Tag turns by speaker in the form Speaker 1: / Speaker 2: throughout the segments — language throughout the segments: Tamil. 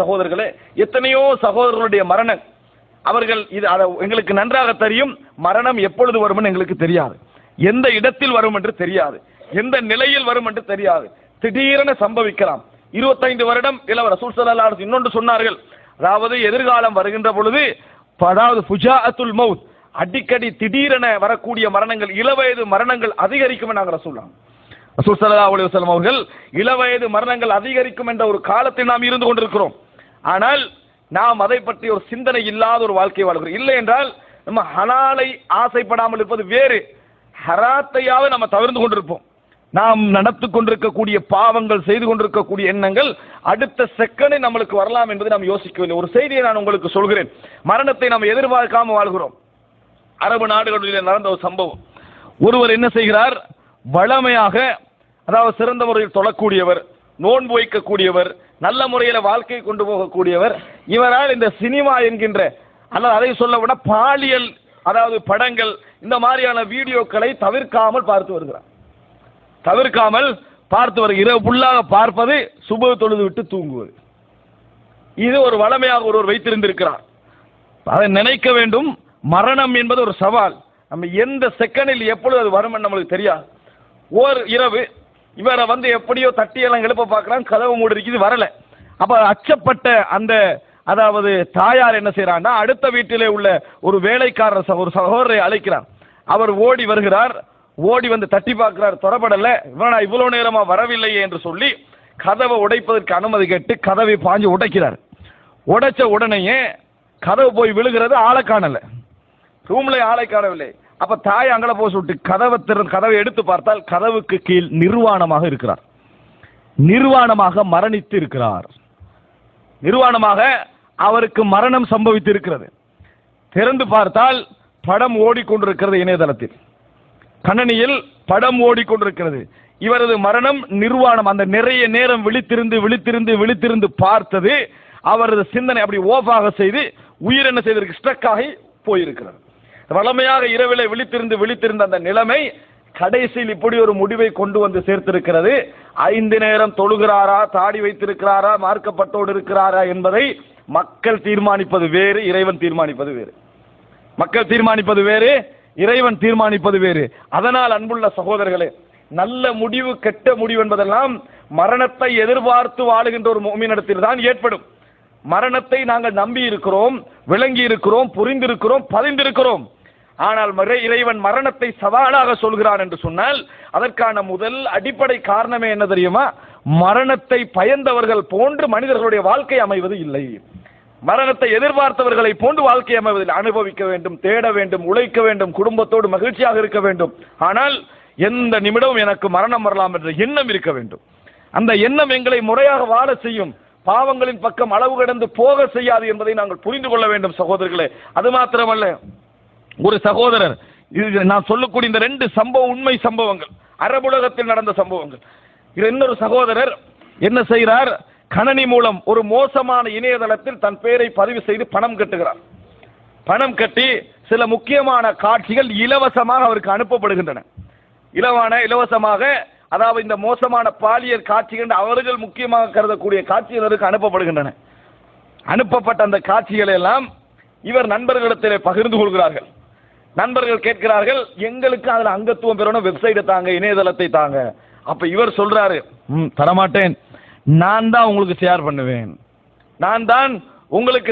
Speaker 1: சகோதரர்களே, எத்தனையோ சகோதரர்களுடைய மரணம் அவர்கள் இது எங்களுக்கு நன்றாக தெரியும். மரணம் எப்பொழுது வரும் எங்களுக்கு தெரியாது, எந்த இடத்தில் வரும் என்று தெரியாது, எந்த நிலையில் வரும் என்று தெரியாது. திடீரென சம்பவிக்கலாம். 25 வருடம் இளவரசர் ரசூல் ஸல்லல்லாஹு அலைஹி வஸல்லம் இன்னொன்று சொன்னார்கள், அதாவது எதிர்காலம் வருகின்ற பொழுது, அதாவது ஃபுஜாஅத்துல் மௌத், அடிக்கடி திடீரென வரக்கூடிய மரணங்கள், இளவயது மரணங்கள் அதிகரிக்கும் என நாங்கள் ரசூல் ஸல்லல்லாஹு அலைஹி வஸல்லம் அவர்கள் இளவயது மரணங்கள் அதிகரிக்கும் என்ற ஒரு காலத்தில் நாம் இருந்து கொண்டிருக்கிறோம். ஆனால் நாம் அதை பற்றி ஒரு சிந்தனை இல்லாத ஒரு வாழ்க்கை வாழ்கிறோம். இல்லை என்றால் நம்ம ஹலாலை ஆசைப்படாமல் இருப்பது வேறு, ஹராத்தையாவது நம்ம தவிர்த்து கொண்டிருப்போம். நாம் நடத்து கொண்டிருக்கக்கூடிய பாவங்கள், செய்து கொண்டிருக்கக்கூடிய எண்ணங்கள் அடுத்த செகண்டை நம்மளுக்கு வரலாம் என்பதை நாம் யோசிக்கவில்லை. ஒரு செய்தியை நான் உங்களுக்கு சொல்கிறேன். மரணத்தை நாம் எதிர்பார்க்காமல் வாழ்கிறோம். அரபு நாடுகளில் நடந்த ஒரு சம்பவம். ஒருவர் என்ன செய்கிறார், வளமையாக, அதாவது சிறந்த முறையில் தொழக்கூடியவர், நோன்பு வைக்கக்கூடியவர், நல்ல முறையில் வாழ்க்கை கொண்டு போகக்கூடியவர், இவரால் இந்த சினிமா என்கின்ற, அல்லது அதை சொல்லவிட பாலியல், அதாவது படங்கள், இந்த மாதிரியான வீடியோக்களை தவிர்க்காமல் பார்த்து வருகிறார். இரவு ஃபுல்லாக பார்ப்பது, சுபஹ் தொழுது விட்டு தூங்குவது. இது ஒரு வளமையாக ஒருவர் வைத்திருந்திருக்கிறார். அதை நினைக்க வேண்டும். மரணம் என்பது ஒரு சவால். நம்ம எந்த செகண்டில் எப்பொழுது அது வரும் நம்மளுக்கு தெரியாது. ஓர் இரவு இவரை எப்படியோ தட்டியெல்லாம் எழுப்ப பார்க்கலாம், கதவு மூடி இருக்குது, வரல. அப்ப அச்சப்பட்ட அந்த, அதாவது தாயார் என்ன செய்யறான்னா, அடுத்த வீட்டிலே உள்ள ஒரு வேலைக்காரர், ஒரு சகோதரரை அழைக்கிறார். அவர் ஓடி வருகிறார். ஓடி வந்து தட்டி பார்க்கிறார், தொடப்படல. இவனா இவ்வளவு நேரமா வரவில்லையே என்று சொல்லி கதவை உடைப்பதற்கு அனுமதி கேட்டு கதவை பாஞ்சு உடைக்கிறார். உடைச்ச உடனேயே கதவு போய் விழுகிறது, ஆளை காணல, ரூம்ல ஆளை காணவில்லை. அப்ப தாய் அங்கல போய் சொல்லிட்டு கதவை எடுத்து பார்த்தால் கதவுக்கு கீழ் நிர்வாணமாக இருக்கிறார். நிர்வாணமாக மரணித்து இருக்கிறார். நிர்வாணமாக அவருக்கு மரணம் சம்பவித்து இருக்கிறது. திறந்து பார்த்தால் படம் ஓடிக்கொண்டிருக்கிறது, இணையதளத்தில் கணனியில் படம் ஓடிக்கொண்டிருக்கிறது. இவரது மரணம் நிர்வாணம். அந்த நிறைய நேரம் விழித்திருந்து பார்த்தது அவரது சிந்தனை அப்படி ஓஃபாக செய்து உயிர் என்ன செய்திருக்கு, ஸ்ட்ரக் ஆகி போயிருக்கிறது. வளமையாக இரவிலே விழித்திருந்த அந்த நிலைமை கடைசியில் இப்படி ஒரு முடிவை கொண்டு வந்து சேர்த்திருக்கிறது. 5 நேரம் தொழுகிறாரா, தாடி வைத்திருக்கிறாரா, மார்க்கப்பட்டோடு இருக்கிறாரா என்பதை மக்கள் தீர்மானிப்பது வேறு, இறைவன் தீர்மானிப்பது வேறு. மக்கள் தீர்மானிப்பது வேறு, இறைவன் தீர்மானிப்பது வேறு. அதனால் அன்புள்ள சகோதரர்களே, நல்ல முடிவு கெட்ட முடிவு என்பதெல்லாம் மரணத்தை எதிர்பார்த்து வாழுகின்ற ஒரு முஃமினிடத்தில் தான் ஏற்படும். மரணத்தை நாங்கள் நம்பி இருக்கிறோம், விளங்கி இருக்கிறோம், புரிந்திருக்கிறோம், பதிந்திருக்கிறோம். ஆனால் இறைவன் மரணத்தை சவாலாக சொல்கிறான் என்று சொன்னால் அதற்கான முதல் அடிப்படை காரணமே என்ன தெரியுமா? மரணத்தை பயந்தவர்கள் போன்று மனிதர்களுடைய வாழ்க்கை அமைவது இல்லை. மரணத்தை எதிர்பார்த்தவர்களை போன்று வாழ்க்கை அமைவதில்லை. அனுபவிக்க வேண்டும், தேட வேண்டும், உழைக்க வேண்டும், குடும்பத்தோடு மகிழ்ச்சியாக இருக்க வேண்டும். ஆனால் எந்த நிமிடமும் எனக்கு மரணம் வரலாம் என்ற எண்ணம் இருக்க வேண்டும். அந்த எண்ணம் எங்களை முறையாக வாழ செய்யும், பாவங்களின் பக்கம் அளவு கடந்து போக செய்யாது என்பதை நாங்கள் புரிந்து கொள்ள வேண்டும் சகோதரர்களே. அது மாத்திரமல்ல, ஒரு சகோதரர், இது நான் சொல்லக்கூடிய இந்த 2 சம்பவம் உண்மை சம்பவங்கள், அரபுலகத்தில் நடந்த சம்பவங்கள். இன்னொரு சகோதரர் என்ன செய்கிறார், கணனி மூலம் ஒரு மோசமான இணையதளத்தில் தன் பெயரை பதிவு செய்து பணம் கட்டுகிறார். பணம் கட்டி சில முக்கியமான காட்சிகள் இலவசமாக அவருக்கு அனுப்பப்படுகின்றன. இலவசமாக, அதாவது இந்த மோசமான பாலியல் காட்சிகள் அவர்கள் முக்கியமாக கருதக்கூடிய காட்சிகளுக்கு அனுப்பப்படுகின்றன. அனுப்பப்பட்ட அந்த காட்சிகளை எல்லாம் இவர் நண்பர்களிடத்திலே பகிர்ந்து கொள்கிறார்கள். நண்பர்கள் கேட்கிறார்கள், எங்களுக்கு அதுல அங்கத்துவம் பெறணும், வெப்சைட்டை தாங்க, இணையதளத்தை தாங்க. அப்ப இவர் சொல்றாரு, தரமாட்டேன், நான் தான் உங்களுக்கு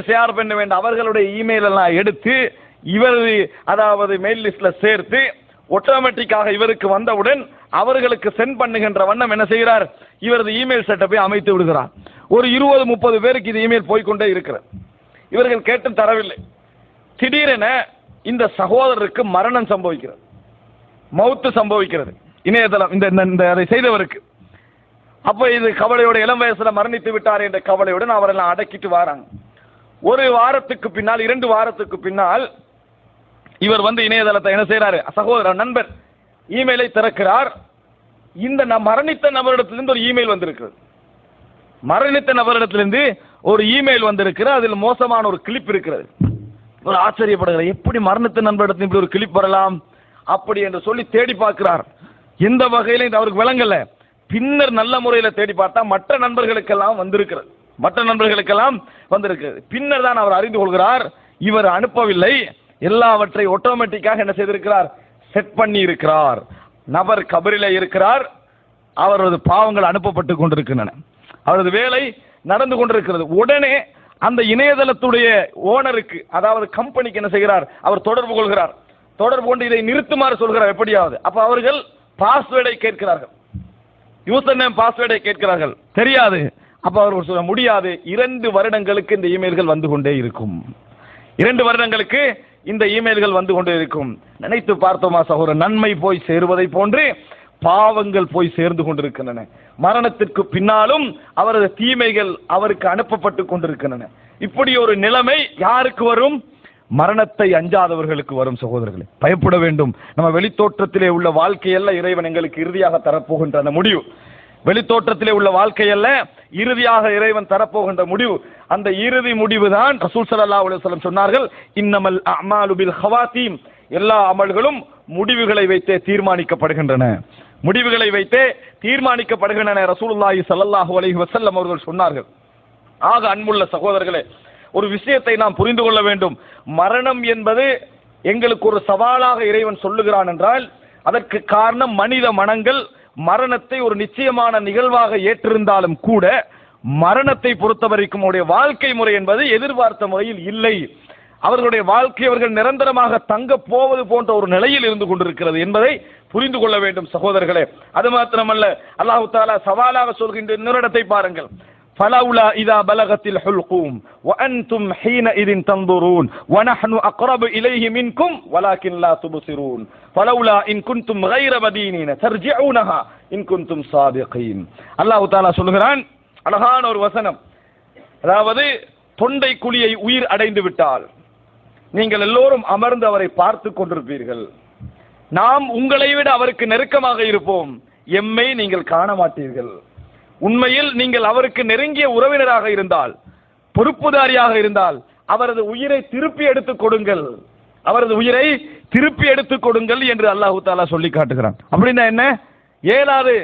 Speaker 1: ஷேர் பண்ணுவேன், அவர்களுடைய இமெயில் எல்லாம் எடுத்து இவர், அதாவது மெயில் லிஸ்ட்ல சேர்த்து ஆட்டோமேட்டிக்காக இவருக்கு வந்தவுடன் அவர்களுக்கு சென்ட் பண்ணுகின்ற வண்ணம் என்ன செய்கிறார், இவரது இமெயில் செட்டப்பை அமைத்து விடுகிறார். ஒரு 20-30 பேருக்கு இது இமெயில் போய்கொண்டே இருக்கிறது. இவர்கள் கேட்டு தரவில்லை. திடீரென இந்த சகோதரருக்கு மரணம் சம்பவிக்கிறது, மௌத்து சம்பவிக்கிறது, இணையதளம் இந்த அதை செய்தவருக்கு. அப்ப இது கவலையோட, இளம் வயசுல மரணித்து விட்டார் என்ற கவலையுடன் அவரெல்லாம் அடக்கிட்டு வராங்க. 1 வாரத்துக்கு பின்னால், 2 வாரத்துக்கு பின்னால் இவர் இணையதளத்தை என்ன செய்யறாரு, சகோதரர் நண்பர் இமெயிலை திறக்கிறார். இந்த மரணித்த நபரிடத்திலிருந்து ஒரு இமெயில் வந்திருக்கிறது. மரணித்த நபரிடத்திலிருந்து ஒரு இமெயில் வந்திருக்கிறது. அதில் மோசமான ஒரு கிளிப் இருக்கிறது. ஒரு ஆச்சரியப்படுகிறார், எப்படி மரணித்த நண்பரிடத்தில் இப்படி ஒரு கிளிப் வரலாம் அப்படி என்று சொல்லி தேடி பார்க்கிறார். எந்த வகையிலும் இது அவருக்கு விளங்கல. பின்னர் நல்ல முறையில் தேடி பார்த்தா மற்ற நண்பர்களுக்கெல்லாம் வந்திருக்கிறது. மற்ற நண்பர்களுக்கெல்லாம் வந்திருக்கு. பின்னர் தான் அவர் அறிந்து கொள்கிறார், இவர் அனுப்பவில்லை, எல்லாவற்றை ஆட்டோமேட்டிக்காக என்ன செய்திருக்கிறார், செட் பண்ணி இருக்கிறார். நபர் கபரிலே இருக்கிறார், அவரது பாவங்கள் அனுப்பப்பட்டு கொண்டிருக்கின்றன, அவரது வேலை நடந்து கொண்டிருக்கிறது. உடனே அந்த இணையதளத்துடைய ஓனருக்கு, அதாவது கம்பெனிக்கு என்ன செய்கிறார், அவர் தொடர்பு கொள்கிறார். தொடர்பு கொண்டு இதை நிறுத்துமாறு சொல்கிறார் எப்படியாவது. அப்ப அவர்கள் பாஸ்வேர்டை கேட்கிறார்கள், யூசர் நேம் பாஸ்வேர்டை கேட்கிறார்கள், தெரியாது. அப்ப அவர் சொல்ல முடியாது, 2 வருடங்களுக்கு இந்த இமெயில்கள் வந்து கொண்டே இருக்கும், 2 வருடங்களுக்கு இந்த இமெயில்கள் வந்து கொண்டே இருக்கும். நினைத்து பார்த்தோமா சகோதரர், நன்மை போய் சேருவதை போன்று பாவங்கள் போய் சேர்ந்து கொண்டிருக்கின்றன. மரணத்திற்கு பின்னாலும் அவரது தீமைகள் அவருக்கு அனுப்பப்பட்டு கொண்டிருக்கின்றன. இப்படி ஒரு நிலைமை யாருக்கு வரும்? மரணத்தை அஞ்சாதவர்களுக்கு வரும். சகோதரர்களே, பயப்பட வேண்டும். நம்ம வெளித்தோற்றத்திலே உள்ள வாழ்க்கையல்ல இறைவன் எங்களுக்கு இறுதியாக தரப்போகின்ற அந்த முடிவு. வெளித்தோற்றத்திலே உள்ள வாழ்க்கையல்ல இறுதியாக இறைவன் தரப்போகின்ற முடிவு. அந்த இறுதி முடிவு தான் ரசூல் ஸல்லல்லாஹு அலைஹி வஸல்லம் சொன்னார்கள், இன்னமல் அஅமாலு பில் ஹவாத்தீம், எல்லா அமல்களும் முடிவுகளை வைத்தே தீர்மானிக்கப்படுகின்றன, முடிவுகளை வைத்தே தீர்மானிக்கப்படுகின்றன ரசூலுல்லாஹி ஸல்லல்லாஹு அலைஹி வஸல்லம் அவர்கள் சொன்னார்கள். ஆக அன்புள்ள சகோதரர்களே, ஒரு விஷயத்தை நாம் புரிந்து கொள்ள வேண்டும். மரணம் என்பது எங்களுக்கு ஒரு சவாலாக இறைவன் சொல்லுகிறான் என்றால் அதற்கு காரணம் மனித மனங்கள் மரணத்தை ஒரு நிச்சயமான நிகழ்வாக ஏற்றிருந்தாலும் கூட மரணத்தை பொறுத்தவரைக்கும் அவருடைய வாழ்க்கை முறை என்பது எதிர்பார்த்த முறையில் இல்லை. அவர்களுடைய வாழ்க்கை அவர்கள் நிரந்தரமாக தங்க போவது போன்ற ஒரு நிலையில் இருந்து கொண்டிருக்கிறது என்பதை புரிந்து கொள்ள வேண்டும் சகோதரர்களே. அது மாத்திரமல்ல, அல்லாஹ் தஆலா சவாலாக சொல்கின்ற இன்னொரு இடத்தை பாருங்கள், فلولا إذا بلغت الحلقوم وأنتم حينئذ تنظرون ونحن أقرب إليه منكم ولكن لا تبصرون فلولا إن كنتم غير مدينين ترجعونها إن كنتم صادقين. அல்லாஹ் தஆலா சொல்கிறான், அழகான ஒரு வசனம், அதாவது தொண்டை குழியை உயிர் அடைந்து விட்டால் நீங்கள் எல்லோரும் அமர்ந்து அவரை பார்த்து கொண்டிருப்பீர்கள், நாம் உங்களை விட அவருக்கு நெருக்கமாக இருப்போம், எம்மை நீங்கள் காண மாட்டீர்கள். உண்மையில் நீங்கள் அவருக்கு நெருங்கிய உறவினராக இருந்தால், பொறுப்புதாரியாக இருந்தால் அவரது உயிரை திருப்பி எடுத்துக் கொடுங்கள், அவரது உயிரை திருப்பி எடுத்துக் கொடுங்கள் என்று அல்லாஹ் தஆலா சொல்லி காட்டுகிறான். அப்படின்னா என்ன? ஏலாது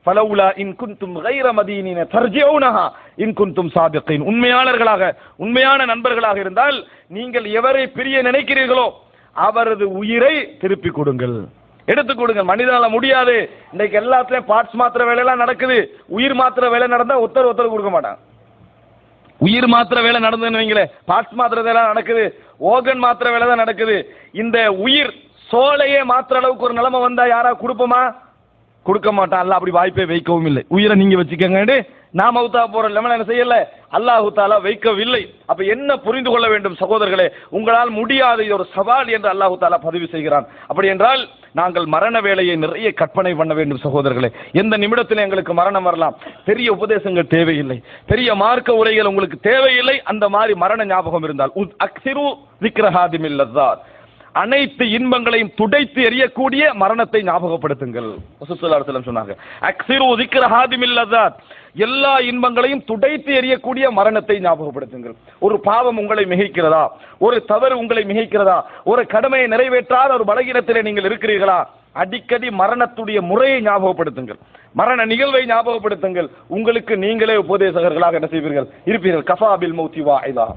Speaker 1: ஃபலவுலா இன் குன்தும் கைர மதீனின தர்ஜிஊனஹா இன் குன்தும் சாதிகீன். உண்மையாளர்களாக, உண்மையான நண்பர்களாக இருந்தால் நீங்கள் எவரை பிரிய நினைக்கிறீர்களோ அவரது உயிரை திருப்பி கொடுங்கள், எடுத்துக் கொடுங்க. மனிதனால முடியாது. இன்னைக்கு எல்லாத்துலயும் பார்ட்ஸ் மாத்திர வேலையெல்லாம் நடக்குது, உயிர் மாத்திர வேலை நடந்தா ஒருத்தர் கொடுக்க மாட்டாங்க. உயிர் மாத்திர வேலை நடந்ததுன்னு வைங்களே, பார்ட்ஸ் மாத்திர வேலை நடக்குது, ஓகன் மாத்திர வேலை தான் நடக்குது. இந்த உயிர் சோலையே மாத்திர அளவுக்கு ஒரு நிலைமை வந்தா யாரா கொடுப்போமா? கொடுக்க மாட்டான். அல்லாஹ் அப்படி வாய்ப்பை வைக்கவும் இல்லை. உயிரை நீங்க வச்சுக்கங்க, நாம் அவுத்தா போற லெமன் என்ன செய்யல, அல்லாஹ் தஆலா வைக்கவில்லை. அப்ப என்ன புரிந்து கொள்ள வேண்டும் சகோதரர்களே, உங்களால் முடியாது, இது ஒரு சவால் என்று அல்லாஹ் தஆலா பதிவு செய்கிறான். அப்படி என்றால் நாங்கள் மரண வேலையை நிறைய கற்பனை பண்ண வேண்டும் சகோதரர்களே. எந்த நிமிடத்தில் எங்களுக்கு மரணம் வரலாம். பெரிய உபதேசங்கள் தேவையில்லை, பெரிய மார்க்க உரைகள் உங்களுக்கு தேவையில்லை. அந்த மாதிரி மரண ஞாபகம் இருந்தால் அக்ஸிரு ذிக்ர ஹாதிமில் லஸ்ஸாத், அனைத்து இன்பங்களையும் துடைத்து எறியக்கூடிய மரணத்தை ஞாபகப்படுத்துங்கள். ரசூல் ஸல்லல்லாஹு அலைஹி வஸல்லம் சொன்னாங்க, அக்ஸிரு ذிக்ர ஹாதிமில் லஸ்ஸாத், எல்லா இன்பங்களையும் துடைத்து எறியக்கூடிய மரணத்தை ஞாபகப்படுத்துங்கள். ஒரு பாவம் உங்களை மிகைக்கிறதா, ஒரு தவறு உங்களை மிகைக்கிறதா, ஒரு கடமையை நிறைவேற்றாத ஒரு பலகீனத்திலே நீங்கள் இருக்கிறீர்களா, அடிக்கடி மரணத்துடைய முறையை ஞாபகப்படுத்துங்கள், மரண நிகழ்வை ஞாபகப்படுத்துங்கள். உங்களுக்கு நீங்களே உபதேசகர்களாக என்ன செய்வீர்கள், இருப்பீர்கள். கஃபா பில் மௌத்தி வாஇதா,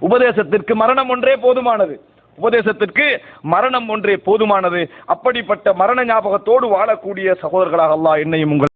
Speaker 1: உபதேசத்திற்கு மரணம் ஒன்றே போதுமானது, உபதேசத்திற்கு மரணம் ஒன்றே போதுமானது. அப்படிப்பட்ட மரண ஞாபகத்தோடு வாழக்கூடிய சகோதரர்களாக அல்லாஹ் என்னையும் உங்கள்